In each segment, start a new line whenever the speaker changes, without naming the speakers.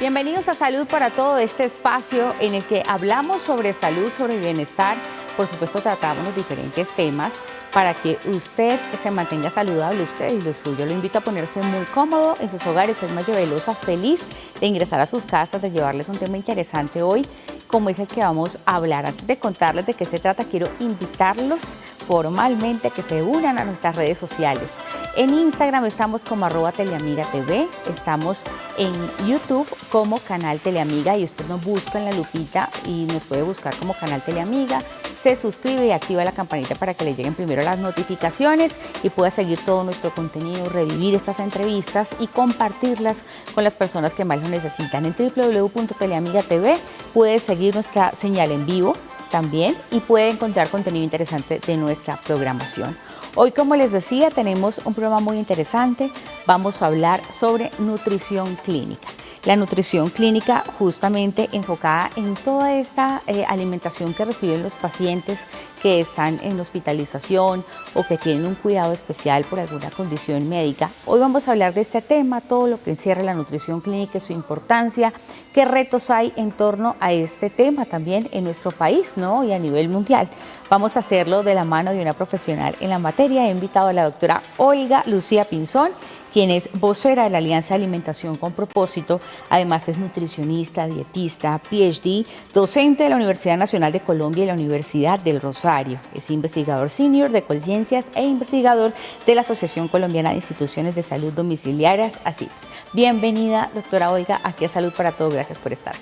Bienvenidos a Salud para Todo, este espacio en el que hablamos sobre salud, sobre bienestar. Por supuesto, tratamos los diferentes temas para que usted se mantenga saludable, usted y lo suyo. Lo invito a ponerse muy cómodo en sus hogares. Soy Maya Velosa, feliz de ingresar a sus casas, de llevarles un tema interesante hoy, como es el que vamos a hablar. Antes de contarles de qué se trata, quiero invitarlos formalmente a que se unan a nuestras redes sociales. En Instagram estamos como @teleamigatv, estamos en YouTube como Canal Teleamiga y usted nos busca en la lupita y nos puede buscar como Canal Teleamiga, se suscribe y activa la campanita para que le lleguen primero las notificaciones y pueda seguir todo nuestro contenido, revivir estas entrevistas y compartirlas con las personas que más lo necesitan. En www.teleamigatv puede seguir nuestra señal en vivo también y puede encontrar contenido interesante de nuestra programación. Hoy, como les decía, tenemos un programa muy interesante. Vamos a hablar sobre nutrición clínica. La nutrición clínica justamente enfocada en toda esta alimentación que reciben los pacientes que están en hospitalización o que tienen un cuidado especial por alguna condición médica. Hoy vamos a hablar de este tema, todo lo que encierra la nutrición clínica y su importancia, qué retos hay en torno a este tema también en nuestro país, ¿no? Y a nivel mundial. Vamos a hacerlo de la mano de una profesional en la materia. He invitado a la doctora Olga Lucía Pinzón, quien es vocera de la Alianza de Alimentación con Propósito. Además es nutricionista, dietista, PhD, docente de la Universidad Nacional de Colombia y la Universidad del Rosario. Es investigador senior de Colciencias e investigador de la Asociación Colombiana de Instituciones de Salud Domiciliarias, ASIDS. Bienvenida, doctora Olga, aquí a Salud para Todo. Gracias por estar.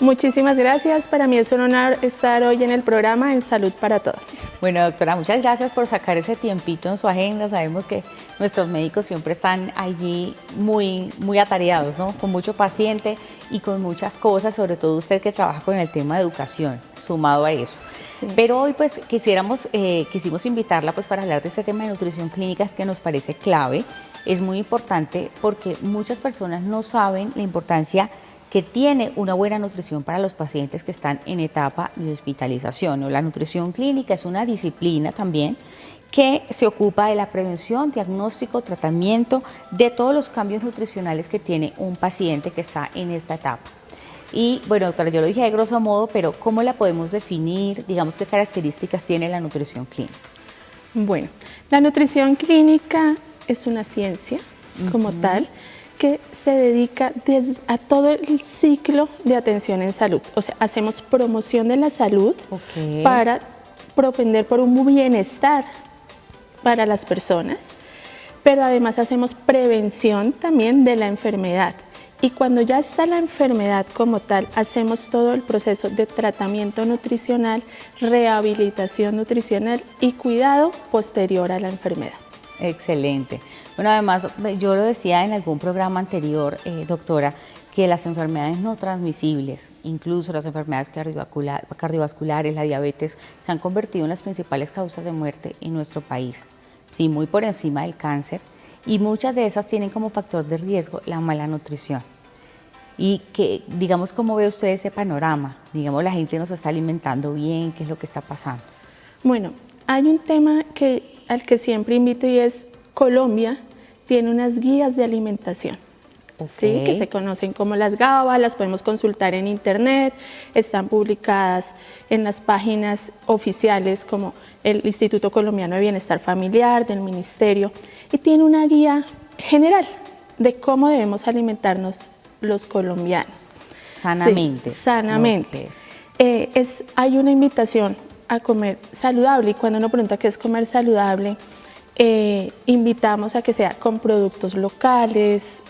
Muchísimas gracias. Para mí es un honor estar hoy en el programa en Salud para Todo.
Bueno, doctora, muchas gracias por sacar ese tiempito en su agenda. Sabemos que nuestros médicos siempre están allí muy atareados, ¿no? Con mucho paciente y con muchas cosas, sobre todo usted que trabaja con el tema de educación, sumado a eso. Sí. Pero hoy pues quisimos invitarla pues para hablar de este tema de nutrición clínica, que nos parece clave. Es muy importante porque muchas personas no saben la importancia que tiene una buena nutrición para los pacientes que están en etapa de hospitalización, ¿no? La nutrición clínica es una disciplina también que se ocupa de la prevención, diagnóstico, tratamiento de todos los cambios nutricionales que tiene un paciente que está en esta etapa. Y bueno, doctora, yo lo dije de grosso modo, pero ¿cómo la podemos definir? Digamos, ¿qué características tiene la nutrición clínica?
Bueno, la nutrición clínica es una ciencia como tal, que se dedica a todo el ciclo de atención en salud. O sea, hacemos promoción de la salud para propender por un bienestar para las personas, pero además hacemos prevención también de la enfermedad. Y cuando ya está la enfermedad como tal, hacemos todo el proceso de tratamiento nutricional, rehabilitación nutricional y cuidado posterior a la enfermedad.
Excelente. Bueno, además, yo lo decía en algún programa anterior, doctora, que las enfermedades no transmisibles, incluso las enfermedades cardiovasculares, la diabetes, se han convertido en las principales causas de muerte en nuestro país, sí, muy por encima del cáncer, y muchas de esas tienen como factor de riesgo la mala nutrición. Y que, digamos, ¿cómo ve usted ese panorama? Digamos, la gente no se está alimentando bien, ¿qué es lo que está pasando?
Bueno, hay un tema al que siempre invito y es Colombia tiene unas guías de alimentación, ¿sí? Que se conocen como las GABA, las podemos consultar en internet, están publicadas en las páginas oficiales como el Instituto Colombiano de Bienestar Familiar, del Ministerio, y tiene una guía general de cómo debemos alimentarnos los colombianos.
Sanamente.
Sí, sanamente. Hay una invitación a comer saludable y cuando uno pregunta qué es comer saludable, invitamos a que sea con productos locales,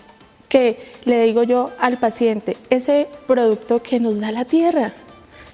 que le digo yo al paciente, ese producto que nos da la tierra,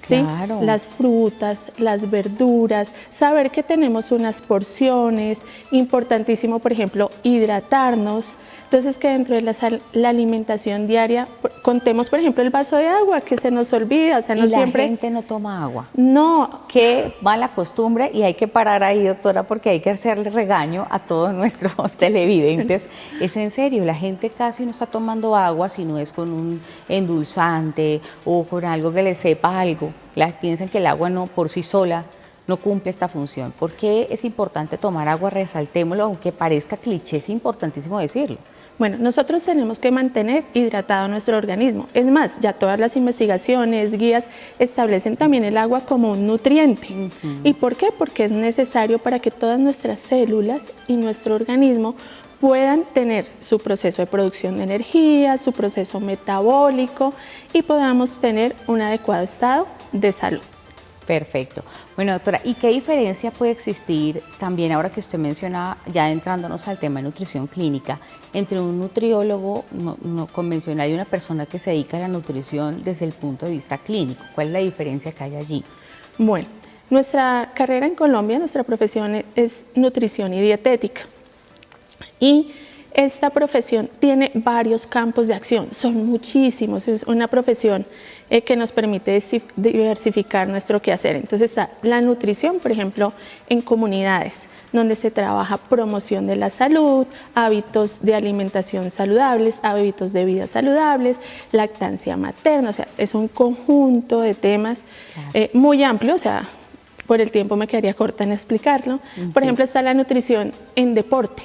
¿sí?
Claro.
Las frutas, las verduras, saber que tenemos unas porciones, importantísimo, por ejemplo, hidratarnos. Entonces, que dentro de la alimentación diaria, contemos, por ejemplo, el vaso de agua, que se nos olvida, o sea, no siempre...
la gente no toma agua.
No.
Qué mala costumbre, y hay que parar ahí, doctora, porque hay que hacerle regaño a todos nuestros televidentes. Es en serio, la gente casi no está tomando agua si no es con un endulzante o con algo que le sepa algo. Piensan que el agua no por sí sola no cumple esta función. ¿Por qué es importante tomar agua? Resaltémoslo, aunque parezca cliché, es importantísimo decirlo.
Bueno, nosotros tenemos que mantener hidratado nuestro organismo. Es más, ya todas las investigaciones, guías, establecen también el agua como un nutriente. ¿Y por qué? Porque es necesario para que todas nuestras células y nuestro organismo puedan tener su proceso de producción de energía, su proceso metabólico y podamos tener un adecuado estado de salud.
Perfecto. Bueno, doctora, ¿y qué diferencia puede existir también ahora que usted mencionaba, ya entrándonos al tema de nutrición clínica, entre un nutriólogo no convencional y una persona que se dedica a la nutrición desde el punto de vista clínico? ¿Cuál es la diferencia que hay allí?
Bueno, nuestra carrera en Colombia, nuestra profesión es nutrición y dietética. Y esta profesión tiene varios campos de acción, son muchísimos, es una profesión que nos permite diversificar nuestro quehacer. Entonces está la nutrición, por ejemplo, en comunidades, donde se trabaja promoción de la salud, hábitos de alimentación saludables, hábitos de vida saludables, lactancia materna, o sea, es un conjunto de temas muy amplio, o sea, por el tiempo me quedaría corta en explicarlo. Por ejemplo, está la nutrición en deporte.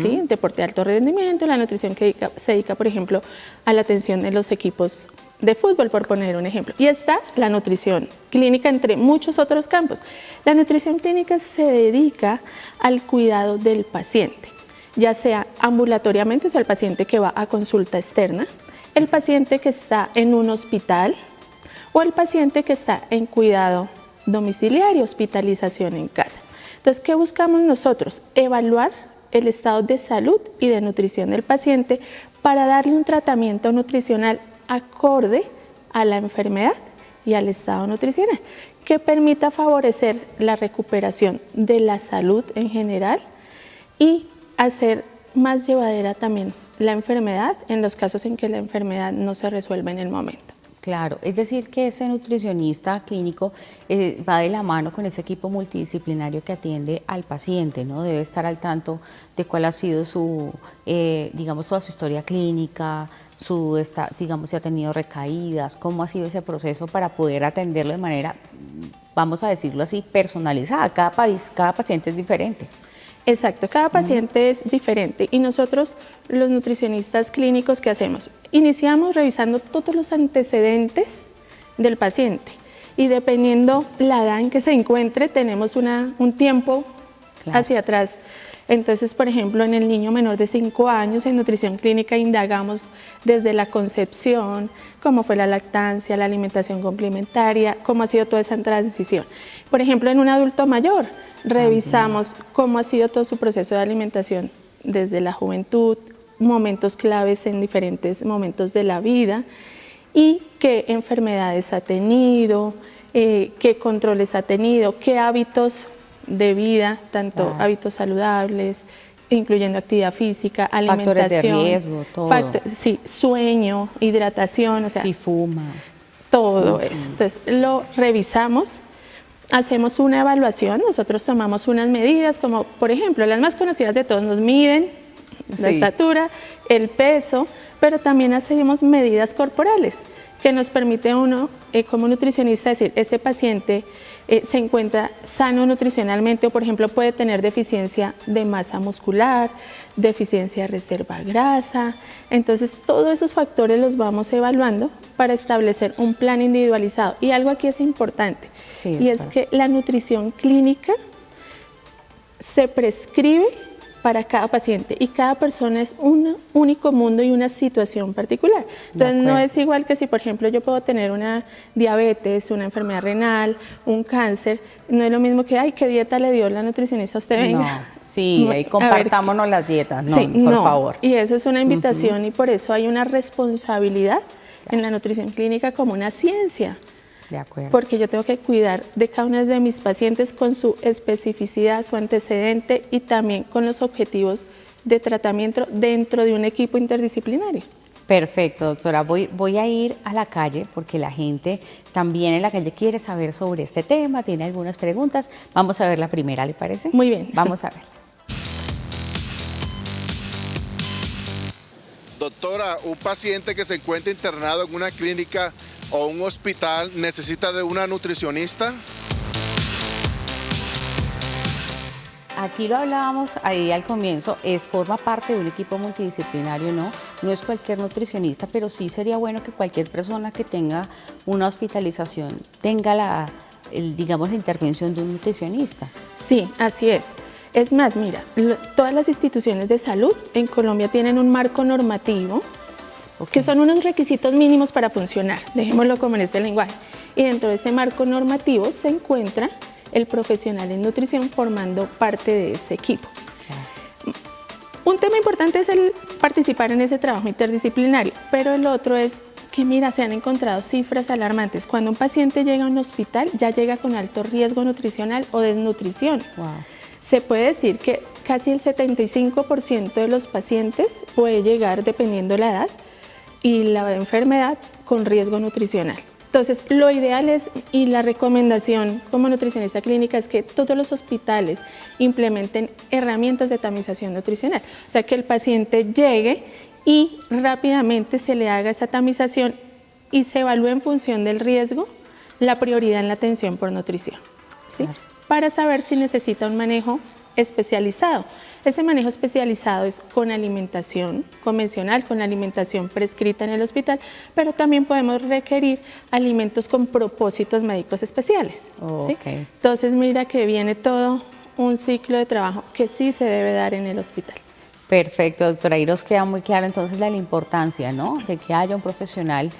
¿Sí? Deporte de alto rendimiento, la nutrición que se dedica, por ejemplo, a la atención de los equipos de fútbol, por poner un ejemplo. Y está la nutrición clínica, entre muchos otros campos. La nutrición clínica se dedica al cuidado del paciente, ya sea ambulatoriamente, o sea, el paciente que va a consulta externa, el paciente que está en un hospital o el paciente que está en cuidado domiciliario, hospitalización en casa. Entonces, ¿qué buscamos nosotros? Evaluar el estado de salud y de nutrición del paciente para darle un tratamiento nutricional acorde a la enfermedad y al estado nutricional, que permita favorecer la recuperación de la salud en general y hacer más llevadera también la enfermedad en los casos en que la enfermedad no se resuelve en el momento.
Claro, es decir que ese nutricionista clínico va de la mano con ese equipo multidisciplinario que atiende al paciente, ¿no? Debe estar al tanto de cuál ha sido su, digamos, toda su historia clínica, digamos, si ha tenido recaídas, cómo ha sido ese proceso para poder atenderlo de manera, vamos a decirlo así, personalizada. Cada paciente es diferente.
Exacto, cada paciente es diferente y nosotros, los nutricionistas clínicos, ¿qué hacemos? Iniciamos revisando todos los antecedentes del paciente y dependiendo la edad en que se encuentre, tenemos un tiempo hacia atrás. Entonces, por ejemplo, en el niño menor de 5 años, en nutrición clínica indagamos desde la concepción, cómo fue la lactancia, la alimentación complementaria, cómo ha sido toda esa transición. Por ejemplo, en un adulto mayor, revisamos cómo ha sido todo su proceso de alimentación desde la juventud, momentos claves en diferentes momentos de la vida y qué enfermedades ha tenido, qué controles ha tenido, qué hábitos de vida, tanto hábitos saludables, incluyendo actividad física, alimentación.
Factores de riesgo, todo.
Sí, sueño, hidratación, o sea.
Si fuma.
Todo eso. Entonces, lo revisamos. Hacemos una evaluación, nosotros tomamos unas medidas como, por ejemplo, las más conocidas de todos, nos miden la estatura, el peso, pero también hacemos medidas corporales que nos permite uno, como nutricionista, decir, ese paciente se encuentra sano nutricionalmente o, por ejemplo, puede tener deficiencia de masa muscular, deficiencia de reserva grasa. Entonces, todos esos factores los vamos evaluando para establecer un plan individualizado. Y algo aquí es importante, y es que la nutrición clínica se prescribe para cada paciente y cada persona es un único mundo y una situación particular. Entonces no es igual que si, por ejemplo, yo puedo tener una diabetes, una enfermedad renal, un cáncer, no es lo mismo que, ay, ¿qué dieta le dio la nutricionista a usted? Venga.
No, sí, ahí compartámonos las dietas, no, sí, por favor.
Y eso es una invitación y por eso hay una responsabilidad en la nutrición clínica como una ciencia.
De acuerdo.
Porque yo tengo que cuidar de cada uno de mis pacientes con su especificidad, su antecedente y también con los objetivos de tratamiento dentro de un equipo interdisciplinario.
Perfecto, doctora. Voy a ir a la calle porque la gente también en la calle quiere saber sobre este tema, tiene algunas preguntas. Vamos a ver la primera, ¿le parece?
Muy bien.
Vamos a ver.
Doctora, un paciente que se encuentra internado en una clínica o un hospital necesita de una nutricionista.
aquí lo hablábamos ahí al comienzo, forma parte de un equipo multidisciplinario, ¿no? No es cualquier nutricionista, pero sí sería bueno que cualquier persona que tenga una hospitalización tenga digamos, la intervención de un nutricionista.
Sí, así es. Es más, mira, todas las instituciones de salud en Colombia tienen un marco normativo que son unos requisitos mínimos para funcionar, dejémoslo como en ese lenguaje. Y dentro de ese marco normativo se encuentra el profesional en nutrición formando parte de ese equipo. Un tema importante es el participar en ese trabajo interdisciplinario, pero el otro es que, mira, se han encontrado cifras alarmantes. Cuando un paciente llega a un hospital, ya llega con alto riesgo nutricional o desnutrición.
Wow.
Se puede decir que casi el 75% de los pacientes puede llegar, dependiendo de la edad y la enfermedad, con riesgo nutricional. Entonces, lo ideal es, y la recomendación como nutricionista clínica, es que todos los hospitales implementen herramientas de tamización nutricional. O sea, que el paciente llegue y rápidamente se le haga esa tamización y se evalúe en función del riesgo la prioridad en la atención por nutrición, ¿sí? Claro. Para saber si necesita un manejo especializado. Ese manejo especializado es con alimentación convencional, con alimentación prescrita en el hospital, pero también podemos requerir alimentos con propósitos médicos especiales. ¿Sí? Entonces, mira que viene todo un ciclo de trabajo que sí se debe dar en el hospital.
Perfecto, doctora. Ahí nos queda muy claro entonces la importancia, ¿no?, de que haya un profesional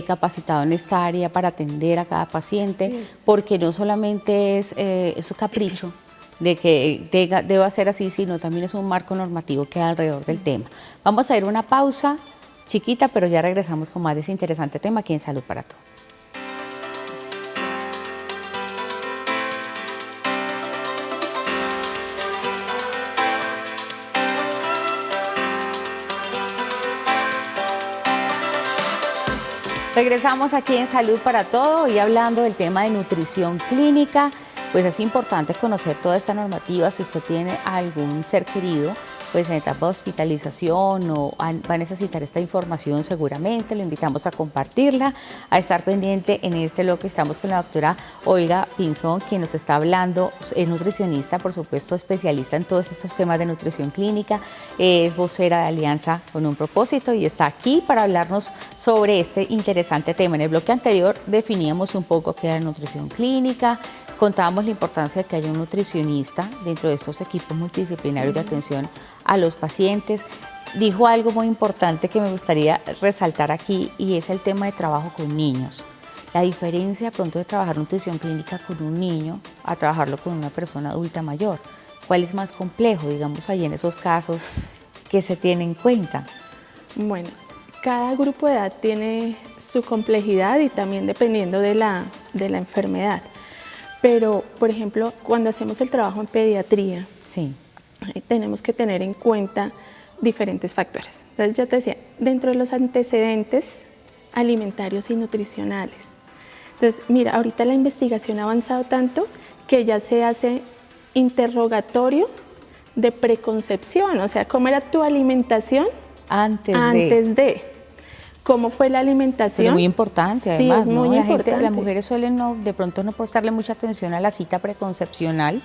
capacitado en esta área para atender a cada paciente, porque no solamente es su capricho de que deba ser así, sino también es un marco normativo que hay alrededor del tema. Vamos a ir a una pausa chiquita, pero ya regresamos con más de ese interesante tema aquí en Salud para Todos. Regresamos aquí en Salud para Todo y hablando del tema de nutrición clínica. Pues es importante conocer toda esta normativa. Si usted tiene algún ser querido pues en etapa de hospitalización o va a necesitar esta información, seguramente lo invitamos a compartirla, a estar pendiente. En este bloque estamos con la doctora Olga Pinzón, quien nos está hablando, es nutricionista, por supuesto, especialista en todos estos temas de nutrición clínica, es vocera de Alianza con un Propósito y está aquí para hablarnos sobre este interesante tema. En el bloque anterior definíamos un poco qué era nutrición clínica, contábamos la importancia de que haya un nutricionista dentro de estos equipos multidisciplinarios de atención a los pacientes. Dijo algo muy importante que me gustaría resaltar aquí y es el tema de trabajo con niños. La diferencia pronto de trabajar nutrición clínica con un niño a trabajarlo con una persona adulta mayor. ¿Cuál es más complejo, digamos, ahí en esos casos que se tienen en cuenta?
Bueno, cada grupo de edad tiene su complejidad y también dependiendo de la enfermedad. Pero, por ejemplo, cuando hacemos el trabajo en pediatría, tenemos que tener en cuenta diferentes factores. Entonces, yo te decía, dentro de los antecedentes alimentarios y nutricionales. Entonces, mira, ahorita la investigación ha avanzado tanto que ya se hace interrogatorio de preconcepción, o sea, ¿cómo era tu alimentación antes de? ¿Cómo fue la alimentación?
Pero muy importante, además,
sí, es muy importante.
Las mujeres suelen de pronto no prestarle mucha atención a la cita preconcepcional,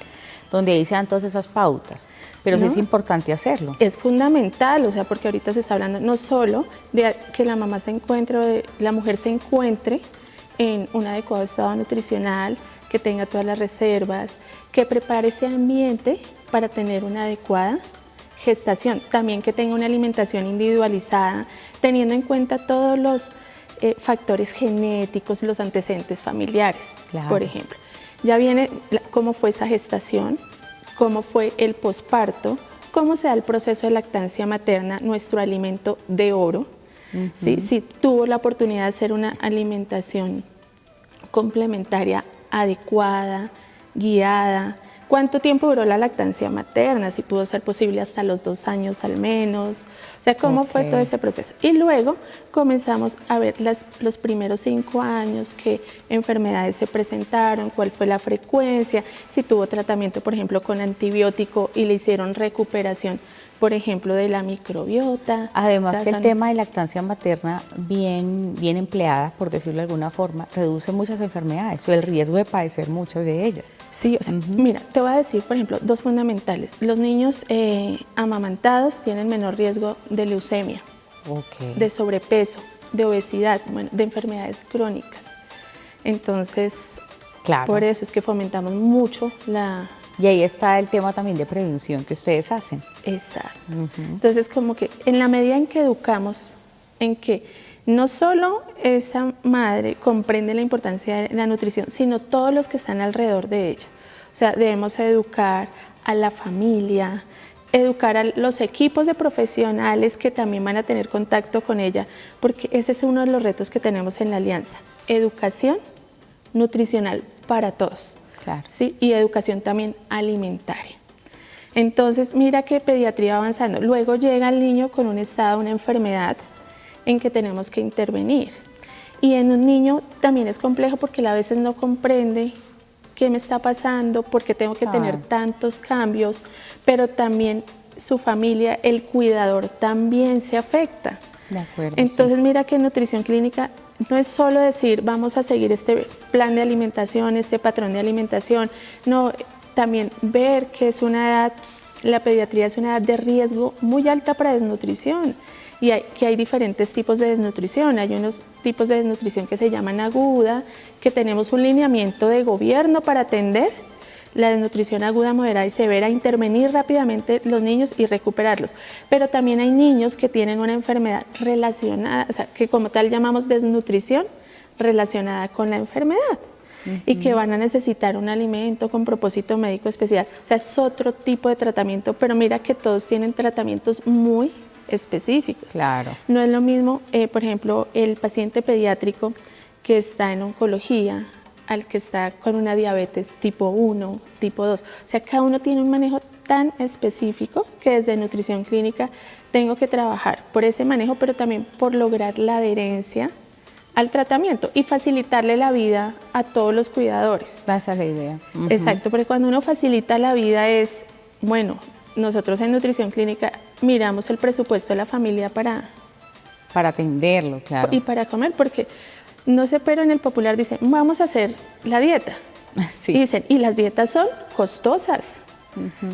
donde ahí se dan todas esas pautas, pero sí es importante hacerlo.
Es fundamental, o sea, porque ahorita se está hablando no solo de que la mamá se encuentre, o de la mujer se encuentre en un adecuado estado nutricional, que tenga todas las reservas, que prepare ese ambiente para tener una adecuada gestación, también que tenga una alimentación individualizada, teniendo en cuenta todos los factores genéticos, los antecedentes familiares, por ejemplo. Ya viene cómo fue esa gestación, cómo fue el posparto, cómo se da el proceso de lactancia materna, nuestro alimento de oro, ¿sí? Si tuvo la oportunidad de hacer una alimentación complementaria adecuada, guiada. ¿Cuánto tiempo duró la lactancia materna? Si pudo ser posible hasta los 2 años al menos. O sea, ¿cómo fue todo ese proceso? Y luego comenzamos a ver los primeros 5 años, qué enfermedades se presentaron, cuál fue la frecuencia, si tuvo tratamiento, por ejemplo, con antibiótico y le hicieron recuperación por ejemplo, de la microbiota.
Además
O sea,
que el
son-
tema de lactancia materna bien empleada, por decirlo de alguna forma, reduce muchas enfermedades o el riesgo de padecer muchas de ellas.
Sí, o sea, mira, te voy a decir, por ejemplo, dos fundamentales. Los niños amamantados tienen menor riesgo de leucemia,
Ok.
de sobrepeso, de obesidad, bueno, de enfermedades crónicas. Entonces,
Claro.
por eso es que fomentamos mucho la...
Y ahí está el tema también de prevención que ustedes hacen.
Exacto. Entonces, como que en la medida en que educamos, en que no solo esa madre comprende la importancia de la nutrición, sino todos los que están alrededor de ella. O sea, debemos educar a la familia, educar a los equipos de profesionales que también van a tener contacto con ella, porque ese es uno de los retos que tenemos en la alianza. Educación nutricional para todos.
Claro.
¿Sí? Y educación también alimentaria. Entonces, mira que pediatría va avanzando. Luego llega el niño con un estado, una enfermedad en que tenemos que intervenir. Y en un niño también es complejo porque él a veces no comprende qué me está pasando, por qué tengo que tener tantos cambios, pero también su familia, el cuidador, también se afecta.
De acuerdo.
Entonces, mira que en nutrición clínica no es solo decir vamos a seguir este plan de alimentación, este patrón de alimentación, no, también ver que es una edad, la pediatría es una edad de riesgo muy alta para desnutrición y que hay diferentes tipos de desnutrición. Hay unos tipos de desnutrición que se llaman aguda, que tenemos un lineamiento de gobierno para atender. La desnutrición aguda, moderada y severa, intervenir rápidamente los niños y recuperarlos. Pero también hay niños que tienen una enfermedad relacionada, o sea, que como tal llamamos desnutrición relacionada con la enfermedad y que van a necesitar un alimento con propósito médico especial. O sea, es otro tipo de tratamiento, pero mira que todos tienen tratamientos muy específicos.
Claro.
No es lo mismo, por ejemplo, el paciente pediátrico que está en oncología, al que está con una diabetes tipo 1, tipo 2. O sea, cada uno tiene un manejo tan específico que desde nutrición clínica tengo que trabajar por ese manejo, pero también por lograr la adherencia al tratamiento y facilitarle la vida a todos los cuidadores.
Esa es la idea.
Exacto, porque cuando uno facilita la vida es, bueno, nosotros en nutrición clínica miramos el presupuesto de la familia para
atenderlo, claro.
y para comer, porque no sé, pero en el popular dicen, vamos a hacer la dieta.
Sí.
Y dicen, y las dietas son costosas.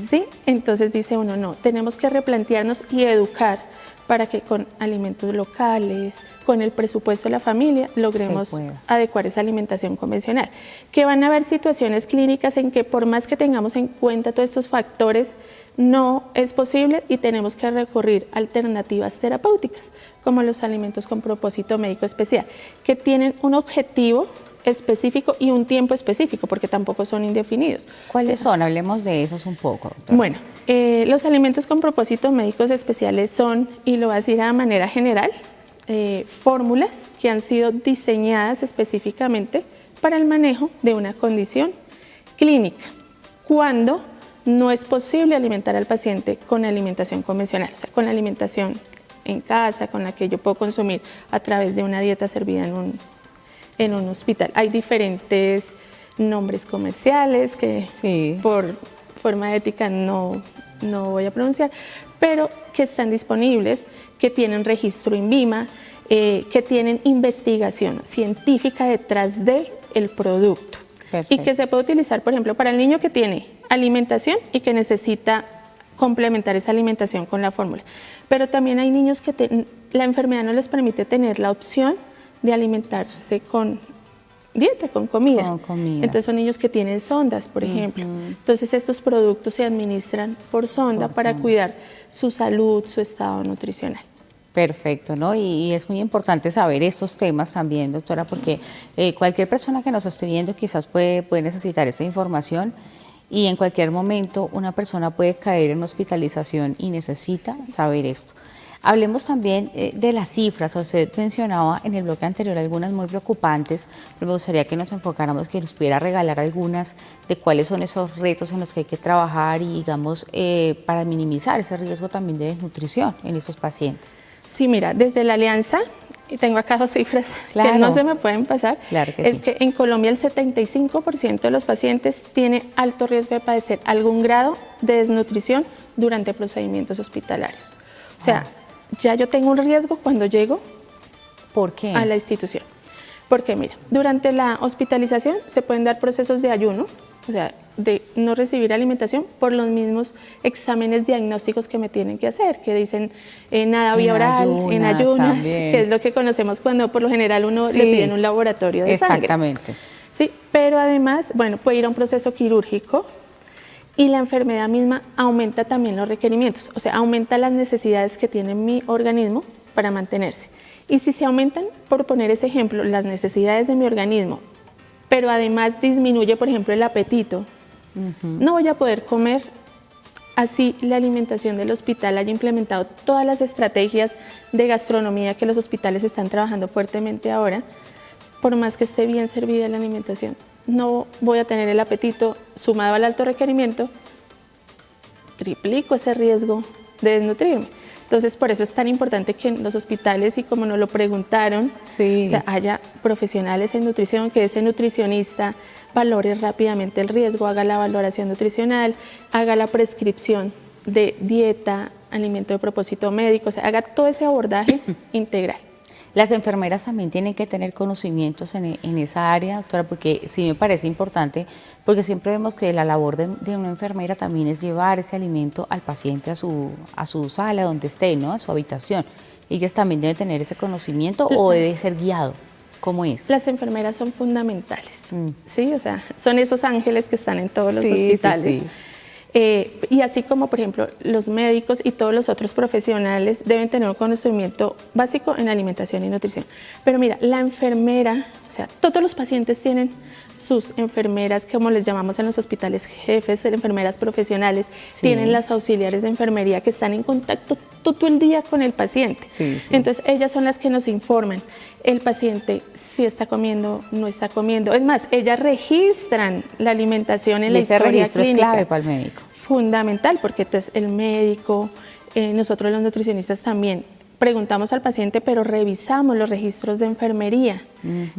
¿Sí? Entonces dice uno, no, tenemos que replantearnos y educar para que con alimentos locales, con el presupuesto de la familia, logremos adecuar esa alimentación convencional. Que van a haber situaciones clínicas en que por más que tengamos en cuenta todos estos factores, no es posible y tenemos que recurrir a alternativas terapéuticas, como los alimentos con propósito médico especial, que tienen un objetivo específico y un tiempo específico, porque tampoco son indefinidos.
¿Cuáles son? Hablemos de esos un poco, doctora.
Bueno, los alimentos con propósitos médicos especiales son, y lo voy a decir de manera general, fórmulas que han sido diseñadas específicamente para el manejo de una condición clínica, cuando no es posible alimentar al paciente con alimentación convencional, o sea, con la alimentación en casa, con la que yo puedo consumir a través de una dieta servida en un hospital. Hay diferentes nombres comerciales que por forma ética no voy a pronunciar, pero que están disponibles, que tienen registro INVIMA, que tienen investigación científica detrás del producto. Perfecto. Y que se puede utilizar, por ejemplo, para el niño que tiene alimentación y que necesita complementar esa alimentación con la fórmula. Pero también hay niños que la enfermedad no les permite tener la opción de alimentarse con dieta, con comida.
Con comida.
Entonces son niños que tienen sondas, por ejemplo. Entonces estos productos se administran por sonda para cuidar su salud, su estado nutricional.
Perfecto, ¿no? Y es muy importante saber estos temas también, doctora, porque cualquier persona que nos esté viendo quizás puede necesitar esta información y en cualquier momento una persona puede caer en hospitalización y necesita saber esto. Hablemos también de las cifras. Usted mencionaba en el bloque anterior algunas muy preocupantes, pero me gustaría que nos enfocáramos, que nos pudiera regalar algunas de cuáles son esos retos en los que hay que trabajar y, digamos, para minimizar ese riesgo también de desnutrición en estos pacientes.
Sí, mira, desde la Alianza y tengo acá 2 cifras
Claro.
que no se me pueden pasar,
Claro que
es
sí.
que en Colombia el 75% de los pacientes tiene alto riesgo de padecer algún grado de desnutrición durante procedimientos hospitalarios. O sea, ya yo tengo un riesgo cuando llego
¿Por qué?
a la institución. Porque mira, durante la hospitalización se pueden dar procesos de ayuno, o sea, de no recibir alimentación por los mismos exámenes diagnósticos que me tienen que hacer, que dicen nada vía oral, en ayunas,
también.
que es lo que conocemos cuando por lo general uno le piden un laboratorio de sangre.
Exactamente.
Sí, pero además, bueno, puede ir a un proceso quirúrgico y la enfermedad misma aumenta también los requerimientos, o sea, aumenta las necesidades que tiene mi organismo para mantenerse. Y si se aumentan, por poner ese ejemplo, las necesidades de mi organismo, pero además disminuye, por ejemplo, el apetito, no voy a poder comer. Así la alimentación del hospital haya implementado todas las estrategias de gastronomía que los hospitales están trabajando fuertemente ahora, por más que esté bien servida la alimentación, no voy a tener el apetito. Sumado al alto requerimiento, triplico ese riesgo de desnutrirme. Entonces, por eso es tan importante que en los hospitales, y como nos lo preguntaron,
Sí.
o sea, haya profesionales en nutrición, que ese nutricionista valore rápidamente el riesgo, haga la valoración nutricional, haga la prescripción de dieta, alimento de propósito médico, o sea, haga todo ese abordaje integral.
Las enfermeras también tienen que tener conocimientos en esa área, doctora, porque sí me parece importante, porque siempre vemos que la labor de una enfermera también es llevar ese alimento al paciente a su sala, donde esté, ¿no? A su habitación. ¿Ellas también deben tener ese conocimiento o debe ser guiado? ¿Cómo es?
Las enfermeras son fundamentales, ¿sí? O sea, son esos ángeles que están en todos los
Sí,
hospitales.
sí, sí.
Y así como, por ejemplo, los médicos y todos los otros profesionales deben tener un conocimiento básico en alimentación y nutrición. Pero mira, la enfermera, o sea, todos los pacientes tienen sus enfermeras, como les llamamos en los hospitales, jefes, enfermeras profesionales,
Sí.
tienen las auxiliares de enfermería que están en contacto todo el día con el paciente.
Sí, sí.
Entonces, ellas son las que nos informan el paciente si está comiendo, no está comiendo. Es más, ellas registran la alimentación en
Y
la
ese
historia
registro es
clínica.
clave para el médico.
Fundamental, porque entonces el médico, nosotros los nutricionistas también preguntamos al paciente, pero revisamos los registros de enfermería.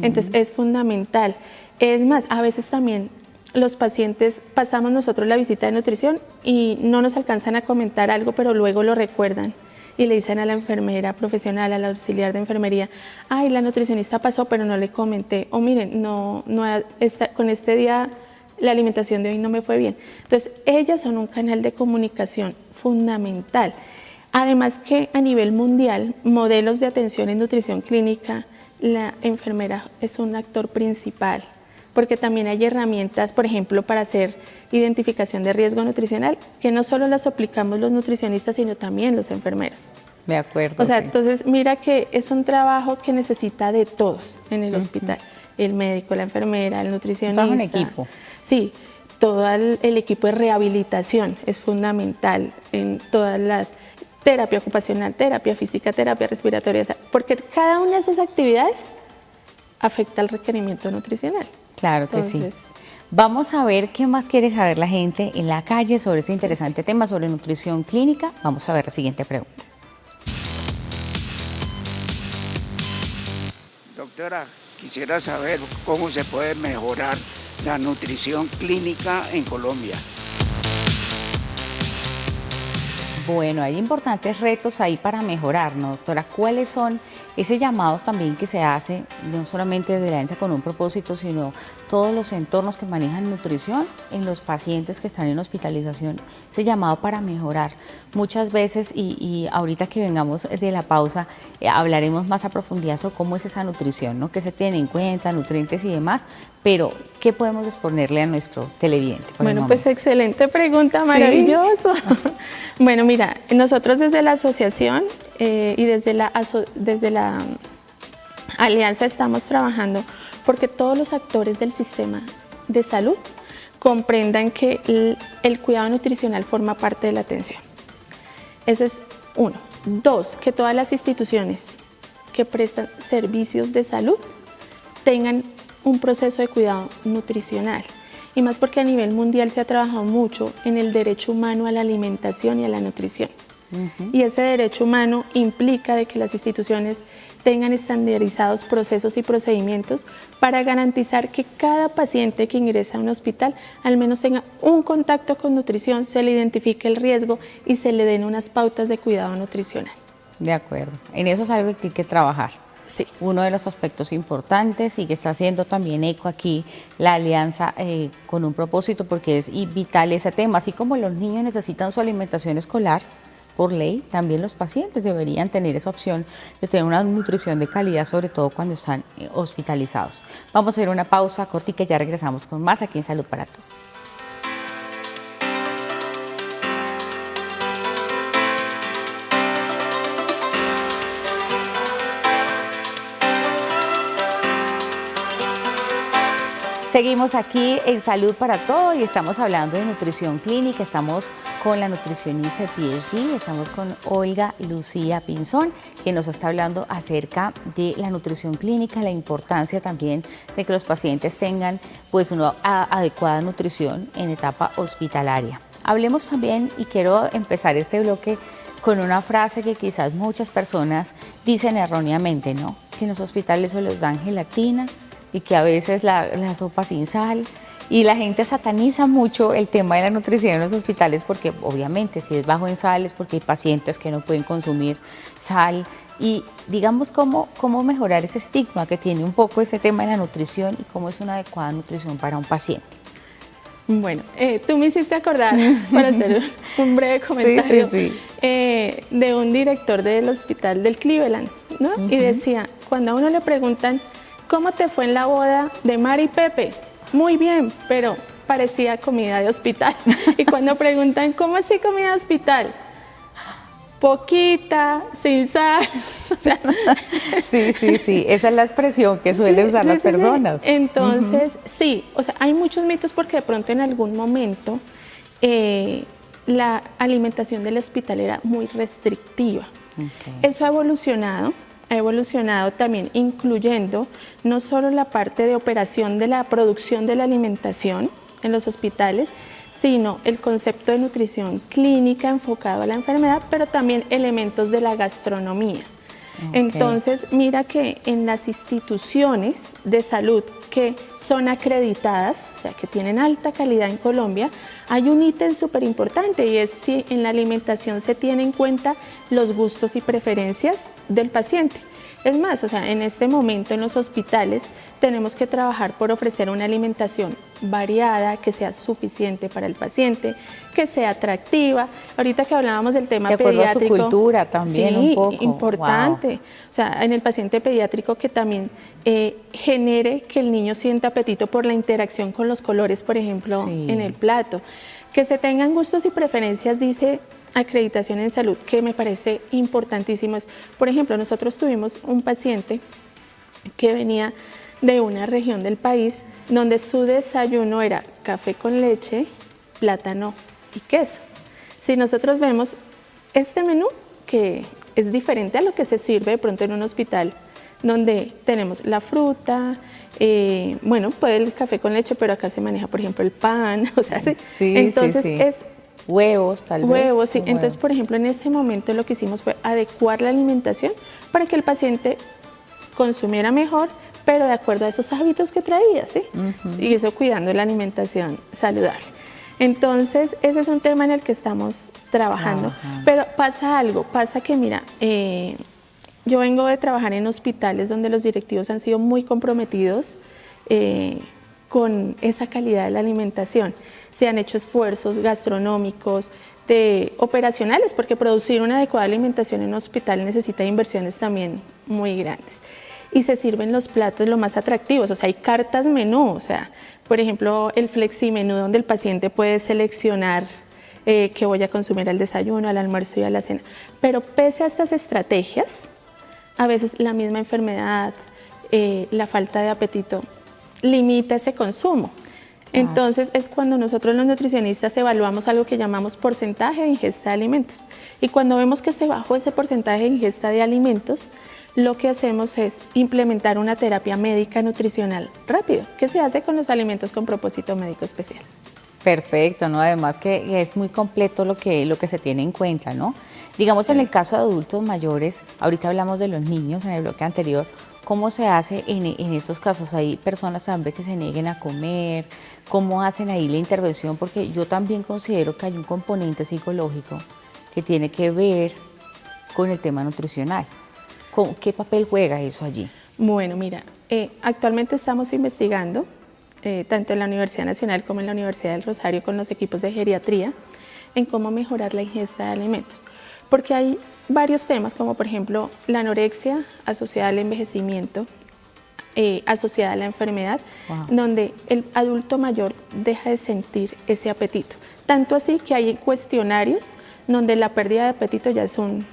Entonces es fundamental. Es más, a veces también los pacientes pasamos nosotros la visita de nutrición y no nos alcanzan a comentar algo, pero luego lo recuerdan y le dicen a la enfermera profesional, a la auxiliar de enfermería, ay, la nutricionista pasó, pero no le comenté, o miren, con este día la alimentación de hoy no me fue bien. Entonces, ellas son un canal de comunicación fundamental. Además que a nivel mundial, modelos de atención en nutrición clínica, la enfermera es un actor principal, porque también hay herramientas, por ejemplo, para hacer identificación de riesgo nutricional, que no solo las aplicamos los nutricionistas, sino también los enfermeros.
De acuerdo.
O sea,
sí.
entonces mira que es un trabajo que necesita de todos en el hospital. El médico, la enfermera, el nutricionista.
Un trabajo en equipo.
Sí, todo el equipo de rehabilitación es fundamental en todas las terapia ocupacional, terapia física, terapia respiratoria, o sea, porque cada una de esas actividades afecta al requerimiento nutricional.
Claro que sí.
Entonces,
Vamos a ver qué más quiere saber la gente en la calle sobre ese interesante tema, sobre nutrición clínica. Vamos a ver la siguiente pregunta.
Doctora, quisiera saber cómo se puede mejorar la nutrición clínica en Colombia.
Bueno, hay importantes retos ahí para mejorar, ¿no, doctora? ¿Cuáles son esos llamados también que se hace, no solamente desde la Alianza con un propósito, sino todos los entornos que manejan nutrición en los pacientes que están en hospitalización? Ese llamado para mejorar. Muchas veces, y ahorita que vengamos de la pausa, hablaremos más a profundidad sobre cómo es esa nutrición, ¿no? ¿Qué se tiene en cuenta, nutrientes y demás? Pero, ¿qué podemos exponerle a nuestro televidente?
Bueno, pues excelente pregunta, maravilloso. Bueno, mira, nosotros desde la asociación y desde la alianza estamos trabajando porque todos los actores del sistema de salud comprendan que el cuidado nutricional forma parte de la atención. Eso es uno. Dos, que todas las instituciones que prestan servicios de salud tengan un proceso de cuidado nutricional. Y más porque a nivel mundial se ha trabajado mucho en el derecho humano a la alimentación y a la nutrición. Y ese derecho humano implica de que las instituciones tengan estandarizados procesos y procedimientos para garantizar que cada paciente que ingresa a un hospital al menos tenga un contacto con nutrición, se le identifique el riesgo y se le den unas pautas de cuidado nutricional.
De acuerdo. En eso es algo que hay que trabajar.
Sí.
Uno de los aspectos importantes y que está haciendo también eco aquí la alianza con un propósito, porque es vital ese tema. Así como los niños necesitan su alimentación escolar, por ley, también los pacientes deberían tener esa opción de tener una nutrición de calidad, sobre todo cuando están hospitalizados. Vamos a hacer una pausa cortica y ya regresamos con más aquí en Salud para Todos. Seguimos aquí en Salud para Todo y estamos hablando de nutrición clínica. Estamos con la nutricionista de PhD, estamos con Olga Lucía Pinzón, que nos está hablando acerca de la nutrición clínica, la importancia también de que los pacientes tengan pues una adecuada nutrición en etapa hospitalaria. Hablemos también, y quiero empezar este bloque con una frase que quizás muchas personas dicen erróneamente, ¿no? Que en los hospitales se les dan gelatina, y que a veces la sopa sin sal, y la gente sataniza mucho el tema de la nutrición en los hospitales porque obviamente si es bajo en sal es porque hay pacientes que no pueden consumir sal, y digamos cómo mejorar ese estigma que tiene un poco ese tema de la nutrición y cómo es una adecuada nutrición para un paciente.
Bueno, tú me hiciste acordar, para hacer un breve comentario, de un director del hospital del Cleveland, ¿no? Y decía, cuando a uno le preguntan, ¿cómo te fue en la boda de Mari y Pepe? Muy bien, pero parecía comida de hospital. Y cuando preguntan, ¿cómo así comida de hospital? Poquita, sin sal. O sea,
sí, esa es la expresión que suelen usar las personas.
Entonces, sí, o sea, hay muchos mitos porque de pronto en algún momento la alimentación del hospital era muy restrictiva. Eso ha evolucionado también, incluyendo no solo la parte de operación de la producción de la alimentación en los hospitales, sino el concepto de nutrición clínica enfocado a la enfermedad, pero también elementos de la gastronomía. Entonces, mira que en las instituciones de salud que son acreditadas, o sea, que tienen alta calidad en Colombia, hay un ítem súper importante y es si en la alimentación se tiene en cuenta los gustos y preferencias del paciente. Es más, o sea, en este momento en los hospitales tenemos que trabajar por ofrecer una alimentación variada, que sea suficiente para el paciente, que sea atractiva. Ahorita que hablábamos del tema pediátrico. De acuerdo a su cultura también, sí, un poco. Importante. Wow. O sea, en el paciente pediátrico que también genere que el niño sienta apetito por la interacción con los colores, por ejemplo, en el plato. Que se tengan gustos y preferencias, dice Acreditación en Salud, que me parece importantísimo. Por ejemplo, nosotros tuvimos un paciente que venía de una región del país donde su desayuno era café con leche, plátano y queso. Si nosotros vemos este menú, que es diferente a lo que se sirve de pronto en un hospital, donde tenemos la fruta, bueno, puede el café con leche, pero acá se maneja, por ejemplo, el pan, o sea, entonces es
huevos, tal vez.
Huevos, sí. Entonces, por ejemplo, en ese momento lo que hicimos fue adecuar la alimentación para que el paciente consumiera mejor, pero de acuerdo a esos hábitos que traía, ¿sí? Y eso cuidando la alimentación saludable. Entonces, ese es un tema en el que estamos trabajando. Pero pasa algo, pasa que, mira, yo vengo de trabajar en hospitales donde los directivos han sido muy comprometidos con esa calidad de la alimentación. Se han hecho esfuerzos gastronómicos, operacionales, porque producir una adecuada alimentación en un hospital necesita inversiones también muy grandes. Y se sirven los platos lo más atractivos, o sea, hay cartas menú, o sea, por ejemplo, el fleximenú donde el paciente puede seleccionar qué voy a consumir al desayuno, al almuerzo y a la cena. Pero pese a estas estrategias, a veces la misma enfermedad, la falta de apetito, limita ese consumo. Entonces es cuando nosotros los nutricionistas evaluamos algo que llamamos porcentaje de ingesta de alimentos. Y cuando vemos que se bajó ese porcentaje de ingesta de alimentos, lo que hacemos es implementar una terapia médica nutricional rápido, que se hace con los alimentos con propósito médico especial.
Perfecto, ¿no? Además que es muy completo lo que se tiene en cuenta, ¿no? Digamos, en el caso de adultos mayores, ahorita hablamos de los niños en el bloque anterior, ¿cómo se hace en estos casos? ¿Hay personas también que se nieguen a comer? ¿Cómo hacen ahí la intervención? Porque yo también considero que hay un componente psicológico que tiene que ver con el tema nutricional. ¿Qué papel juega eso allí?
Bueno, mira, actualmente estamos investigando, tanto en la Universidad Nacional como en la Universidad del Rosario, con los equipos de geriatría, en cómo mejorar la ingesta de alimentos. Porque hay varios temas, como por ejemplo la anorexia asociada al envejecimiento, asociada a la enfermedad, donde el adulto mayor deja de sentir ese apetito. Tanto así que hay cuestionarios donde la pérdida de apetito ya es un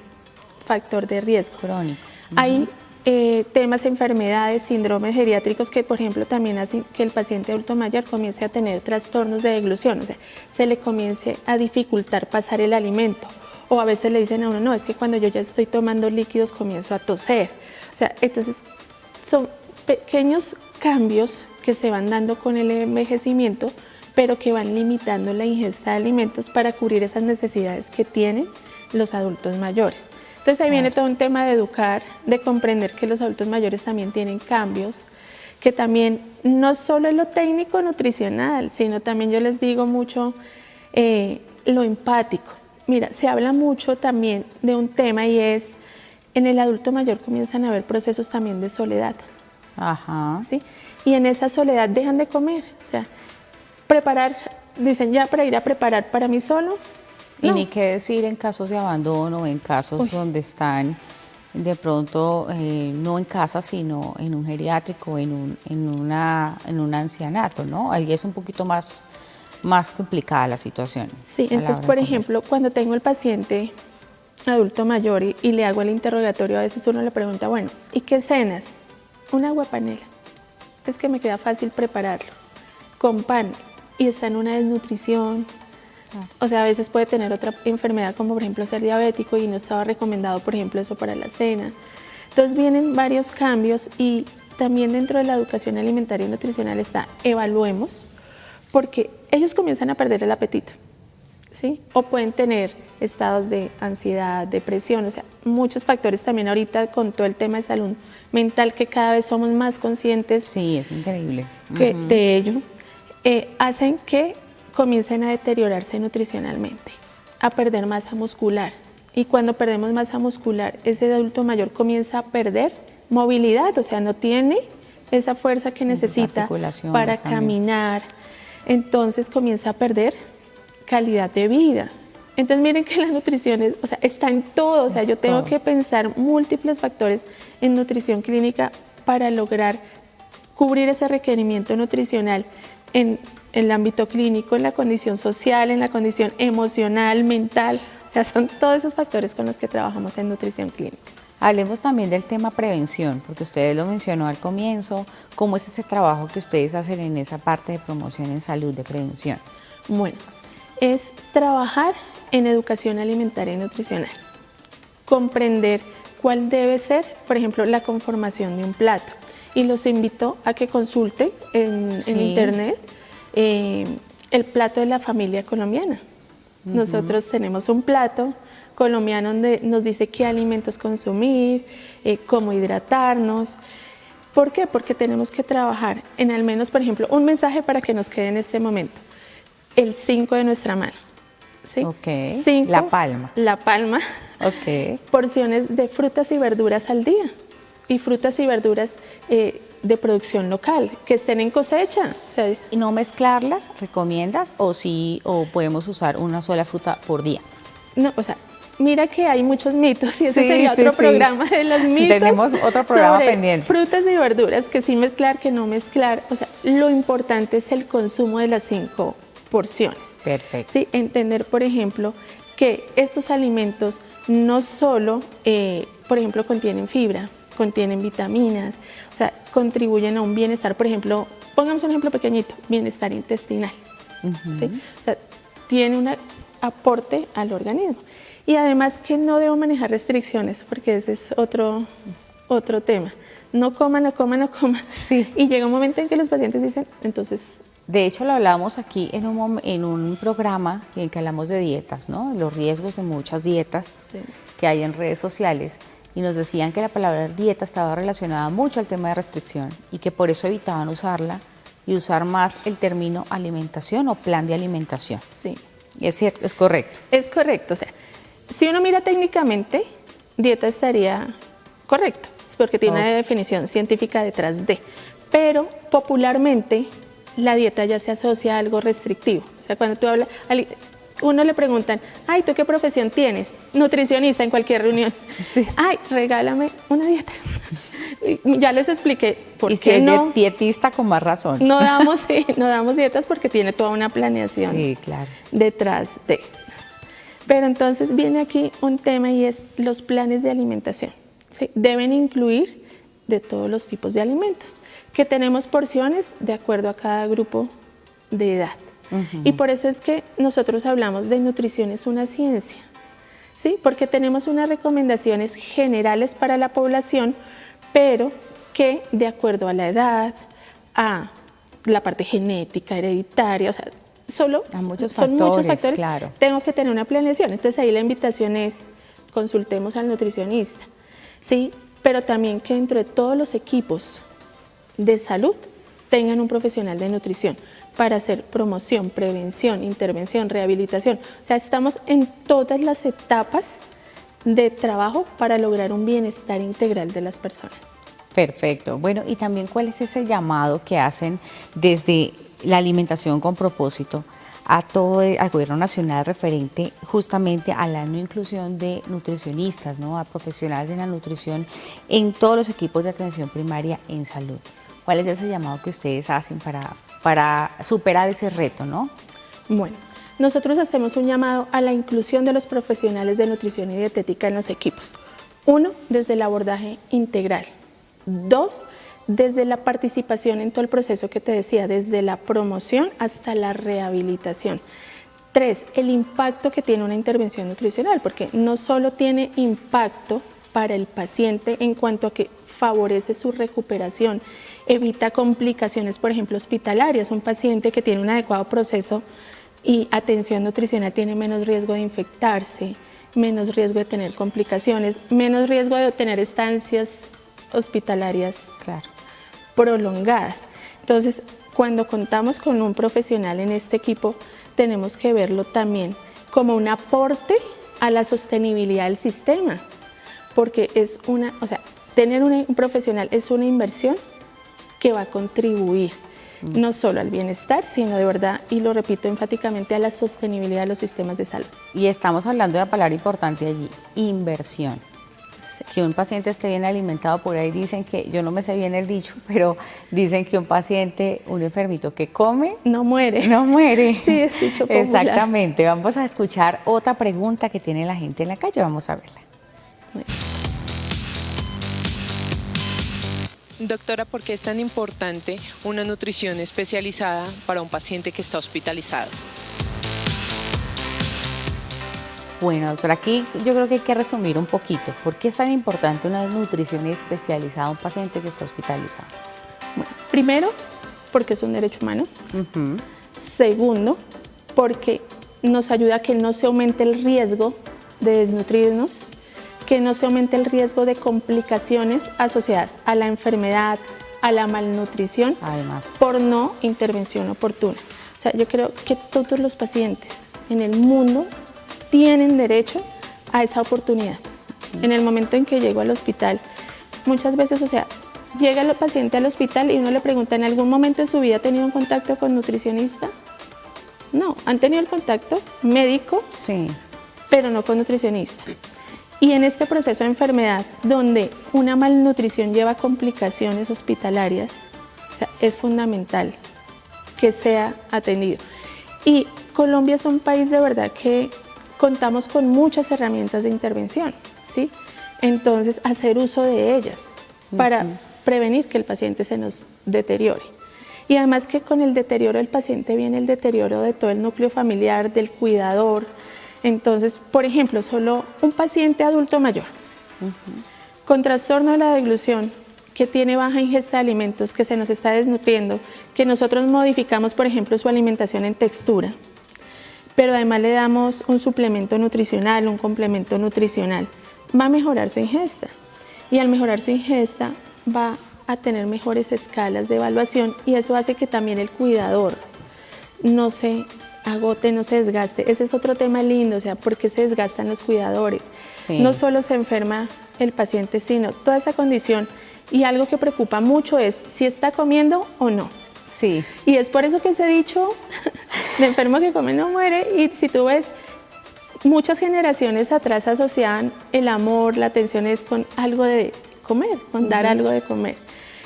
factor de riesgo.
Crónico.
Hay temas, enfermedades, síndromes geriátricos que, por ejemplo, también hacen que el paciente adulto mayor comience a tener trastornos de deglución, o sea, se le comience a dificultar pasar el alimento. O a veces le dicen a uno, no, es que cuando yo ya estoy tomando líquidos comienzo a toser. O sea, entonces son pequeños cambios que se van dando con el envejecimiento, pero que van limitando la ingesta de alimentos para cubrir esas necesidades que tienen los adultos mayores. Entonces ahí viene todo un tema de educar, de comprender que los adultos mayores también tienen cambios, que también no solo es lo técnico nutricional, sino también yo les digo mucho lo empático. Mira, se habla mucho también de un tema y es, en el adulto mayor comienzan a haber procesos también de soledad.
Ajá.
¿Sí? Y en esa soledad dejan de comer, o sea, preparar, dicen ya para ir a preparar para mí solo.
Y
no.
ni qué decir en casos de abandono, en casos donde están de pronto no en casa, sino en un geriátrico, en un ancianato, ¿no? Ahí es un poquito más complicada la situación.
Sí, entonces, por ejemplo, cuando tengo el paciente adulto mayor y le hago el interrogatorio, a veces uno le pregunta, bueno, ¿y qué cenas? Un aguapanela. Es que me queda fácil prepararlo, con pan, y está en una desnutrición. O sea, a veces puede tener otra enfermedad como por ejemplo ser diabético y no estaba recomendado por ejemplo eso para la cena. Entonces vienen varios cambios y también dentro de la educación alimentaria y nutricional está evaluemos, porque ellos comienzan a perder el apetito, ¿sí? O pueden tener estados de ansiedad, depresión, o sea, muchos factores también ahorita con todo el tema de salud mental que cada vez somos más conscientes.
Sí, es increíble.
De ello, hacen que comiencen a deteriorarse nutricionalmente, a perder masa muscular. Y cuando perdemos masa muscular, ese adulto mayor comienza a perder movilidad, o sea, no tiene esa fuerza que necesita para caminar. Entonces comienza a perder calidad de vida. Entonces miren que la nutrición está en todo, o sea, yo tengo que pensar múltiples factores en nutrición clínica para lograr cubrir ese requerimiento nutricional en el ámbito clínico, en la condición social, en la condición emocional, mental, o sea, son todos esos factores con los que trabajamos en nutrición clínica.
Hablemos también del tema prevención, porque ustedes lo mencionó al comienzo, ¿cómo es ese trabajo que ustedes hacen en esa parte de promoción en salud, de prevención?
Bueno, es trabajar en educación alimentaria y nutricional, comprender cuál debe ser, por ejemplo, la conformación de un plato, y los invito a que consulten en internet el plato de la familia colombiana. Nosotros tenemos un plato colombiano donde nos dice qué alimentos consumir, cómo hidratarnos. ¿Por qué? Porque tenemos que trabajar en al menos, por ejemplo, un mensaje para que nos quede en este momento. El 5 de nuestra mano. ¿Sí?
Ok.
5,
la palma.
La palma.
Ok.
Porciones de frutas y verduras al día. Y frutas y verduras de producción local, que estén en cosecha. O sea,
¿Y no mezclarlas, recomiendas, o podemos usar una sola fruta por día?
No, o sea, mira que hay muchos mitos y ese sería otro programa de los mitos.
Tenemos otro programa
sobre
pendiente.
Frutas y verduras, que sí mezclar, que no mezclar. O sea, lo importante es el consumo de las 5 porciones.
Perfecto.
Sí, entender, por ejemplo, que estos alimentos no solo, por ejemplo, contienen fibra, contienen vitaminas, o sea, contribuyen a un bienestar, por ejemplo, pongamos un ejemplo pequeñito, bienestar intestinal, ¿sí? O sea, tiene un aporte al organismo. Y además que no debo manejar restricciones, porque ese es otro tema. no coma, no coma, no coma.
Sí.
Y llega un momento en que los pacientes dicen, entonces...
De hecho, lo hablábamos aquí en un programa en que hablamos de dietas, ¿no? Los riesgos de muchas dietas
Sí.
que hay en redes sociales, y nos decían que la palabra dieta estaba relacionada mucho al tema de restricción y que por eso evitaban usarla y usar más el término alimentación o plan de alimentación.
Sí.
Es cierto, es correcto.
Es correcto, o sea, si uno mira técnicamente, dieta estaría correcto, es porque tiene una definición científica detrás de, pero popularmente la dieta ya se asocia a algo restrictivo. O sea, cuando tú hablas, uno le preguntan, ay, ¿tú qué profesión tienes? Nutricionista en cualquier reunión.
Sí.
Ay, regálame una dieta. Ya les expliqué por
Y si
qué
es
no,
dietista, con más razón.
no damos, sí, no damos dietas porque tiene toda una planeación
Sí, claro.
detrás de. Pero entonces viene aquí un tema y es los planes de alimentación. ¿Sí? Deben incluir de todos los tipos de alimentos, que tenemos porciones de acuerdo a cada grupo de edad. Y por eso es que nosotros hablamos de nutrición es una ciencia, ¿sí? Porque tenemos unas recomendaciones generales para la población, pero que de acuerdo a la edad, a la parte genética, hereditaria, o sea, son muchos factores,
claro.
Tengo que tener una planeación. Entonces ahí la invitación es consultemos al nutricionista, ¿sí? Pero también que dentro de todos los equipos de salud tengan un profesional de nutrición para hacer promoción, prevención, intervención, rehabilitación. O sea, estamos en todas las etapas de trabajo para lograr un bienestar integral de las personas.
Perfecto. Bueno, y también cuál es ese llamado que hacen desde la alimentación con propósito a todo al gobierno nacional referente justamente a la no inclusión de nutricionistas, ¿no? A profesionales de la nutrición en todos los equipos de atención primaria en salud. ¿Cuál es ese llamado que ustedes hacen para superar ese reto, no?
Bueno, nosotros hacemos un llamado a la inclusión de los profesionales de nutrición y dietética en los equipos. 1, desde el abordaje integral. 2, desde la participación en todo el proceso que te decía, desde la promoción hasta la rehabilitación. 3, el impacto que tiene una intervención nutricional, porque no solo tiene impacto para el paciente en cuanto a que favorece su recuperación, evita complicaciones, por ejemplo, hospitalarias. Un paciente que tiene un adecuado proceso y atención nutricional tiene menos riesgo de infectarse, menos riesgo de tener complicaciones, menos riesgo de tener estancias hospitalarias prolongadas. Entonces, cuando contamos con un profesional en este equipo, tenemos que verlo también como un aporte a la sostenibilidad del sistema, porque es tener un profesional es una inversión que va a contribuir no solo al bienestar, sino de verdad, y lo repito enfáticamente, a la sostenibilidad de los sistemas de salud.
Y estamos hablando de una palabra importante allí, inversión. Sí. Que un paciente esté bien alimentado, por ahí dicen que, yo no me sé bien el dicho, pero dicen que un paciente, un enfermito que come...
No muere.
No muere.
Sí, es dicho popular.
Exactamente. Vamos a escuchar otra pregunta que tiene la gente en la calle, vamos a verla.
Doctora, ¿por qué es tan importante una nutrición especializada para un paciente que está hospitalizado?
Bueno, doctora, aquí yo creo que hay que resumir un poquito. ¿Por qué es tan importante una nutrición especializada a un paciente que está hospitalizado?
Bueno, primero, porque es un derecho humano. Segundo, porque nos ayuda a que no se aumente el riesgo de desnutrirnos, que no se aumente el riesgo de complicaciones asociadas a la enfermedad, a la malnutrición,
además,
por no intervención oportuna. O sea, yo creo que todos los pacientes en el mundo tienen derecho a esa oportunidad. En el momento en que llego al hospital, muchas veces, llega el paciente al hospital y uno le pregunta, ¿en algún momento de su vida ha tenido un contacto con nutricionista? No, han tenido el contacto médico,
sí,
pero no con nutricionista. Y en este proceso de enfermedad, donde una malnutrición lleva complicaciones hospitalarias, es fundamental que sea atendido. Y Colombia es un país de verdad que contamos con muchas herramientas de intervención, ¿sí? Entonces, hacer uso de ellas para prevenir que el paciente se nos deteriore. Y además que con el deterioro del paciente viene el deterioro de todo el núcleo familiar, del cuidador. Entonces, por ejemplo, solo un paciente adulto mayor con trastorno de la deglución, que tiene baja ingesta de alimentos, que se nos está desnutriendo, que nosotros modificamos, por ejemplo, su alimentación en textura, pero además le damos un suplemento nutricional, un complemento nutricional, va a mejorar su ingesta. Y al mejorar su ingesta va a tener mejores escalas de evaluación y eso hace que también el cuidador no se agote, no se desgaste. Ese es otro tema lindo, o sea, ¿por qué se desgastan los cuidadores?
Sí.
No solo se enferma el paciente, sino toda esa condición. Y algo que preocupa mucho es si está comiendo o no.
Sí.
Y es por eso que ese dicho de enfermo que come no muere. Y si tú ves, muchas generaciones atrás asociaban el amor, la atención es con algo de comer, con dar algo de comer.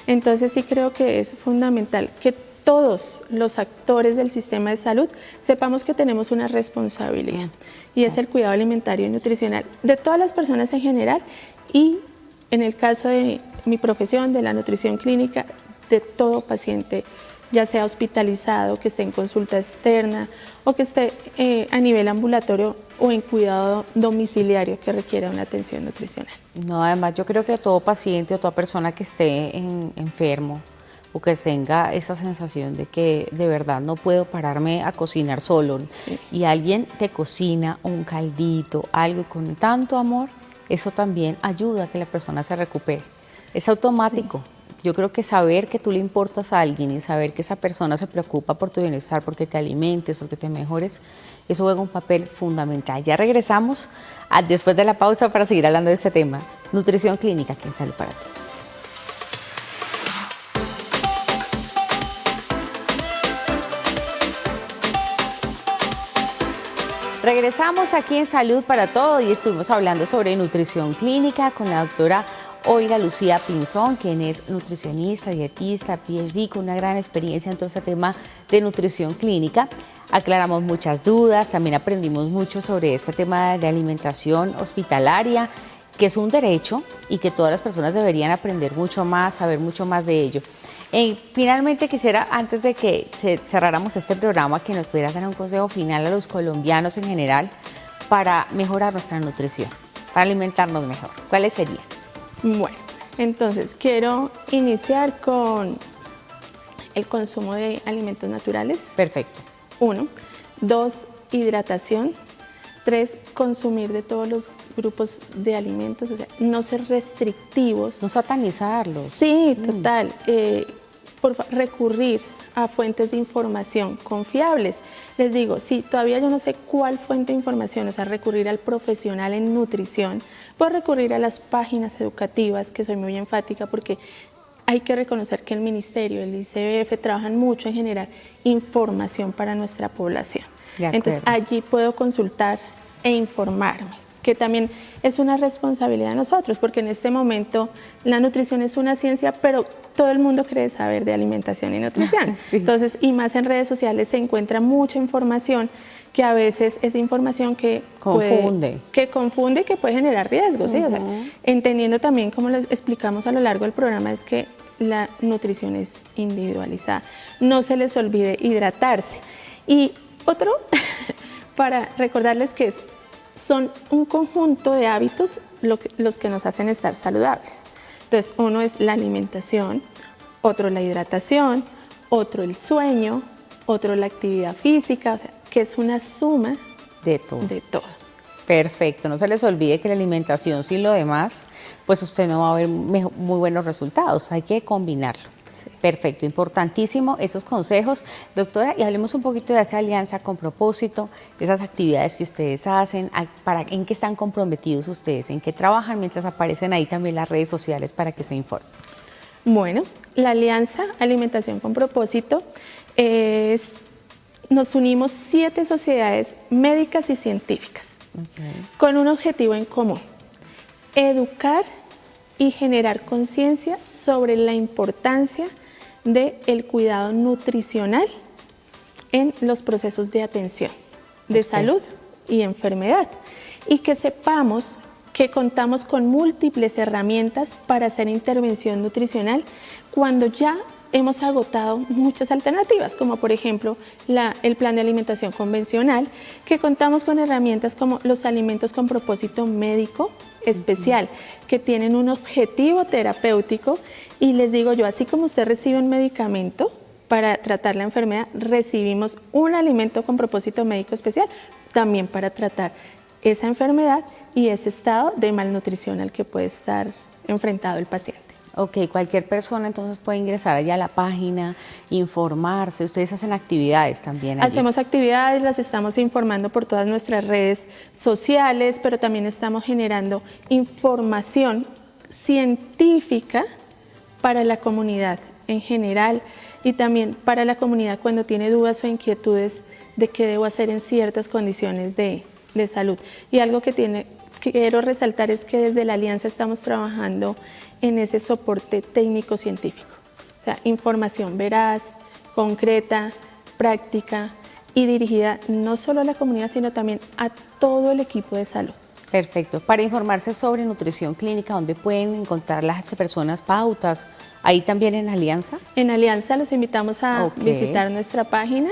Entonces sí creo que es fundamental que todos los actores del sistema de salud sepamos que tenemos una responsabilidad y es el cuidado alimentario y nutricional de todas las personas en general y en el caso de mi profesión, de la nutrición clínica, de todo paciente, ya sea hospitalizado, que esté en consulta externa o que esté a nivel ambulatorio o en cuidado domiciliario que requiera una atención nutricional.
No, además yo creo que todo paciente o toda persona que esté enfermo o que tenga esa sensación de que de verdad no puedo pararme a cocinar solo y alguien te cocina un caldito, algo con tanto amor, eso también ayuda a que la persona se recupere. Es automático. Yo creo que saber que tú le importas a alguien y saber que esa persona se preocupa por tu bienestar, porque te alimentes, porque te mejores, eso juega un papel fundamental. Ya regresamos después de la pausa para seguir hablando de este tema. Nutrición clínica aquí en Salud para Ti. Regresamos aquí en Salud para Todo y estuvimos hablando sobre nutrición clínica con la doctora Olga Lucía Pinzón, quien es nutricionista, dietista, PhD, con una gran experiencia en todo este tema de nutrición clínica. Aclaramos muchas dudas, también aprendimos mucho sobre este tema de alimentación hospitalaria, que es un derecho y que todas las personas deberían aprender mucho más, saber mucho más de ello. Finalmente quisiera, antes de que cerráramos este programa, que nos pudieras dar un consejo final a los colombianos en general para mejorar nuestra nutrición, para alimentarnos mejor. ¿Cuáles serían?
Bueno, entonces quiero iniciar con el consumo de alimentos naturales.
Perfecto.
1. 2, hidratación. 3, consumir de todos los grupos de alimentos, o sea, no ser restrictivos.
No satanizarlos.
Sí, total. Recurrir a fuentes de información confiables. Les digo, si todavía yo no sé cuál fuente de información, o sea, recurrir al profesional en nutrición, puedo recurrir a las páginas educativas, que soy muy enfática porque hay que reconocer que el Ministerio, el ICBF, trabajan mucho en generar información para nuestra población. Entonces, allí puedo consultar e informarme, que también es una responsabilidad de nosotros, porque en este momento la nutrición es una ciencia, pero todo el mundo cree saber de alimentación y nutrición. Sí. Entonces, y más en redes sociales se encuentra mucha información que a veces es información que confunde y que puede generar riesgos. ¿Sí? O sea, entendiendo también, como les explicamos a lo largo del programa, es que la nutrición es individualizada. No se les olvide hidratarse. Y otro, para recordarles que son un conjunto de hábitos los que nos hacen estar saludables. Entonces, uno es la alimentación, otro la hidratación, otro el sueño, otro la actividad física, o sea, que es una suma
de todo.
Perfecto,
no se les olvide que la alimentación sin lo demás, pues usted no va a ver muy buenos resultados, hay que combinarlo. Sí. Perfecto, importantísimo esos consejos. Doctora, y hablemos un poquito de esa alianza con propósito, de esas actividades que ustedes hacen, en qué están comprometidos ustedes, en qué trabajan, mientras aparecen ahí también las redes sociales para que se informen.
Bueno, la alianza Alimentación con Propósito nos unimos 7 sociedades médicas y científicas con un objetivo en común: educar y generar conciencia sobre la importancia del cuidado nutricional en los procesos de atención de salud y enfermedad, y que sepamos que contamos con múltiples herramientas para hacer intervención nutricional cuando ya hemos agotado muchas alternativas, como por ejemplo el plan de alimentación convencional, que contamos con herramientas como los alimentos con propósito médico especial, que tienen un objetivo terapéutico, y les digo yo, así como usted recibe un medicamento para tratar la enfermedad, recibimos un alimento con propósito médico especial también para tratar esa enfermedad y ese estado de malnutrición al que puede estar enfrentado el paciente.
Ok, cualquier persona entonces puede ingresar allá a la página, informarse. Ustedes hacen actividades también allí.
Hacemos actividades, las estamos informando por todas nuestras redes sociales, pero también estamos generando información científica para la comunidad en general y también para la comunidad cuando tiene dudas o inquietudes de qué debo hacer en ciertas condiciones de salud. Y algo que quiero resaltar es que desde la Alianza estamos trabajando en ese soporte técnico-científico. O sea, información veraz, concreta, práctica y dirigida no solo a la comunidad, sino también a todo el equipo de salud.
Perfecto. Para informarse sobre nutrición clínica, ¿dónde pueden encontrar las personas pautas? ¿Ahí también en Alianza?
En Alianza los invitamos a visitar nuestra página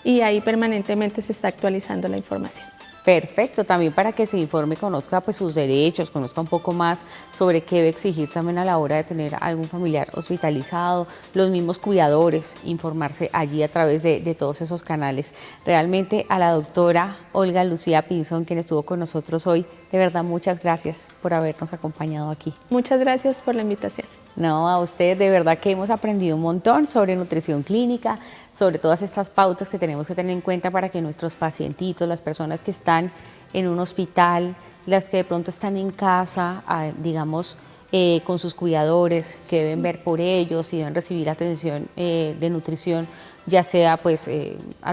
y ahí permanentemente se está actualizando la información.
Perfecto, también para que se informe, conozca pues sus derechos, conozca un poco más sobre qué debe exigir también a la hora de tener algún familiar hospitalizado, los mismos cuidadores, informarse allí a través de todos esos canales. Realmente a la doctora Olga Lucía Pinzón, quien estuvo con nosotros hoy, de verdad muchas gracias por habernos acompañado aquí.
Muchas gracias por la invitación.
No, a usted de verdad que hemos aprendido un montón sobre nutrición clínica, sobre todas estas pautas que tenemos que tener en cuenta para que nuestros pacientitos, las personas que están en un hospital, las que de pronto están en casa, digamos, con sus cuidadores, que deben ver por ellos y deben recibir atención de nutrición, ya sea pues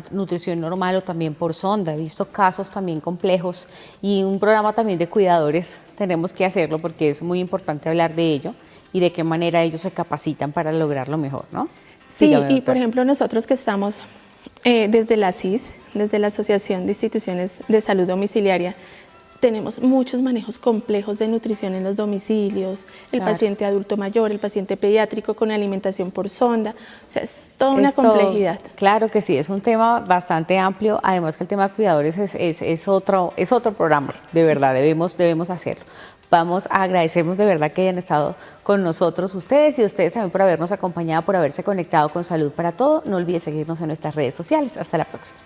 nutrición normal o también por sonda. He visto casos también complejos y un programa también de cuidadores tenemos que hacerlo porque es muy importante hablar de ello y de qué manera ellos se capacitan para lograrlo mejor, ¿no?
Sí, y por ejemplo nosotros que estamos desde la ASIS, desde la Asociación de Instituciones de Salud Domiciliaria, tenemos muchos manejos complejos de nutrición en los domicilios, el paciente adulto mayor, el paciente pediátrico con alimentación por sonda, o sea, es toda una complejidad.
Claro que sí, es un tema bastante amplio, además que el tema de cuidadores es otro programa, de verdad, debemos hacerlo. Vamos a agradecernos de verdad que hayan estado con nosotros ustedes y ustedes también por habernos acompañado, por haberse conectado con Salud para Todo. No olviden seguirnos en nuestras redes sociales. Hasta la próxima.